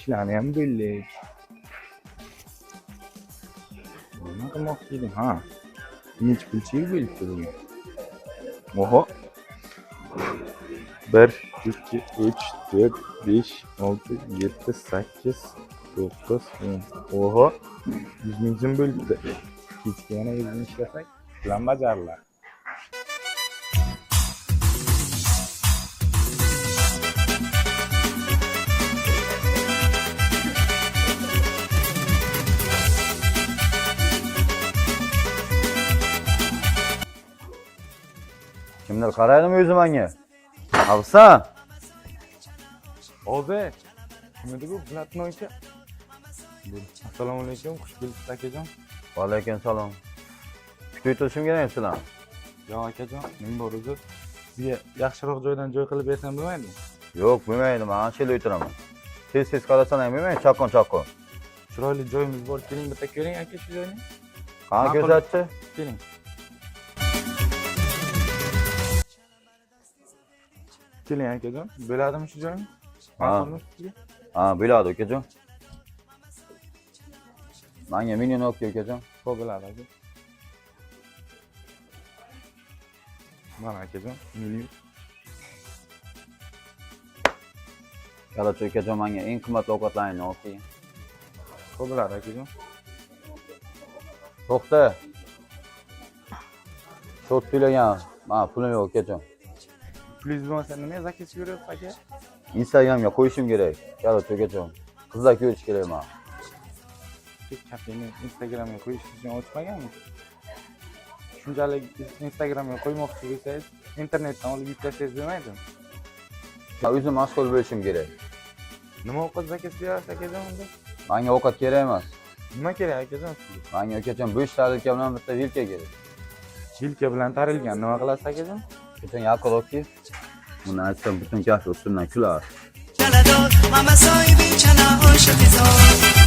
ishlarni ham bo'ldik. Nima qilmoqchi edim? Ha. Necha pulchiga bo'libdi bugun? Oho. 1, 2, 3, 4, 5, 6, 7, 8, 9, 10. Oho. 100 ming so'm bo'libdi. Kechga yana 100 ming ishlasak, plan bajarilar. Kimdir qaraydimi o'zi menga? Avsan? Obe. Kim edi bu? Platnoy aka. Assalomu alaykum, xush kelibsiz akajon. Va alaykum salom. Kutib o'tirishim kerak sizlar. Yo'q akajon, men bor o'zi sizga yaxshiroq joydan joy qilib bersam bo'lmaydimi? Yo'q, bo'lmaydi, men ancha o'tiraman. Tez qarasam ham bo'lmaydi, chaqqon. Chiroyli joyimiz bor, keling bitta ko'ring aka shu joyni. Qani ko'rsatchi? Keling. Keling akajon, bo'ladimi shu joyni? Ha, bo'ladi akajon. Menga million olib kel akajon. Xo'p, bo'ladi aka. Mana akajon, million. Qarachi akajon, menga eng qimmat ovqatlarni olib kel. Xo'p, bo'ladi akajon. To'xta. Shot to'lagan. Mana pulim yo'q akajon. Pulingiz bo'lmasa nima zakaz ko'ryapsiz aka? Instagramga qo'yishim kerak. Qarachi akajon. Qizlar ko'rish kerak men. Kafeni Instagramga qo'yish uchun ochmaganmi? Shunchalik Instagramga qo'ymoqchi bo'lsangiz, internetdan olib yuklasangiz bo'lmaydimi? Men o'zim mashg'ul bo'lishim kerak. Nima ovqat zakaz berasiz akajon unda? Menga ovqat kerak emas. Nima kerak akajon sizga? Menga akajon 5 tarelka bilan bitta vilka kerak. Vilka bilan tarilgan nima qilasiz akajon? Akajon yaqinroqki. Buni aytsam butun kafe ustidan kular. چلا دار ماما صاحبی چلا عاشق زار